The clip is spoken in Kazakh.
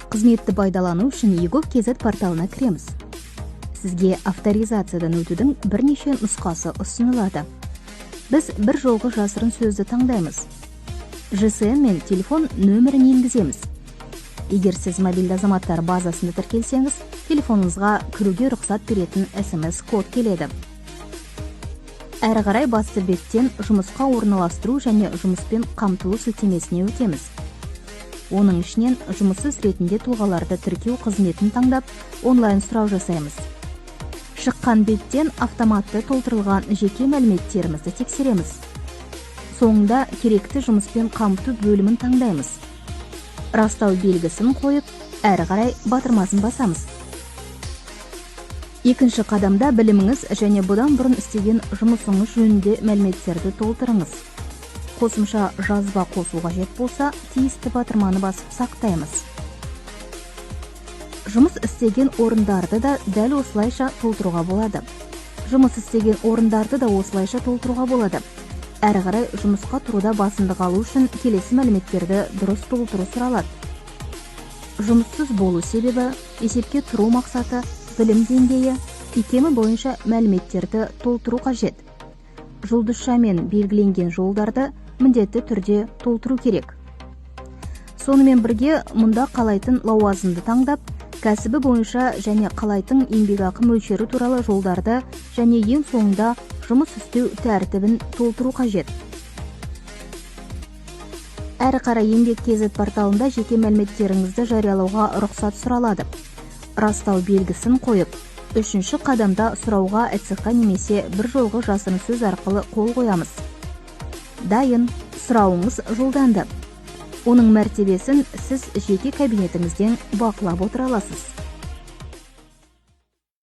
Қызметті пайдалану үшін YouGov.kz порталына кіреміз. Сізге авторизациядан өтудің бірнеше нұсқасы ұсынылады. Біз бір жолғы жасырын сөзді таңдаймыз. GSM мен телефон нөмірін енгіземіз. Егер сіз мобильді азаматтар базасында тіркелсеңіз, телефоныңызға кіруге рұқсат беретін SMS-код келеді. Әрі қарай басты беттен жұмысқа орналастыру және жұмыспен қамтылу сілтемесіне өтеміз. Оның ішінен жұмыссыз ретінде тұлғаларды тіркеу қызметін таңдап, онлайн сұрау жасаймыз. Шыққан беттен автоматты толтырылған жеке мәліметтерімізді тексереміз. Соңында керекті жұмыспен қамту бөлімін таңдаймыз. Растау белгісін қойып, әрі қарай батырмасын басамыз. Екінші қадамда біліміңіз және бұдан бұрын істеген жұмысыңыз жөнінде мәліметтерді толтырыңыз. Қосымша жазба қосу қажет болса, тиісті батырманы басып сақтаймыз. Жұмыс істеген орындарды да дәл осылайша толтыруға болады. Жұмыс істеген орындарды да осылайша толтыруға болады. Әрі қарай жұмысқа тұруда басымдық алу үшін келесі мәліметтерді дұрыс толтыру сұралады. Жұмыссыз болу себебі, есепке тұру мақсаты, білім деңгейі, икемі бойынша мәліметтерді толтыру қажет. Жұлдызшамен белгіленген жолдарды міндетті түрде толтыру керек. Сонымен бірге мұнда қалайтын лауазымды таңдап, кәсібі бойынша және қалайтын еңбекақы мөлшері туралы жолдарды және ең соңында жұмыс істеу тәртібін толтыру қажет. Әрі қарай YouGov.kz порталында жеке мәліметтеріңізді жариялауға рұқсат сұралады. Растау белгісін қойып, үшінші қадамда сұрауға ЭЦХ немесе бір жолғы жасырын сөз арқылы қол қоямыз. Дайын, сұрауыңыз жолданды. Оның мәртебесін сіз жеке кабинетіңізден бақылап отыра аласыз.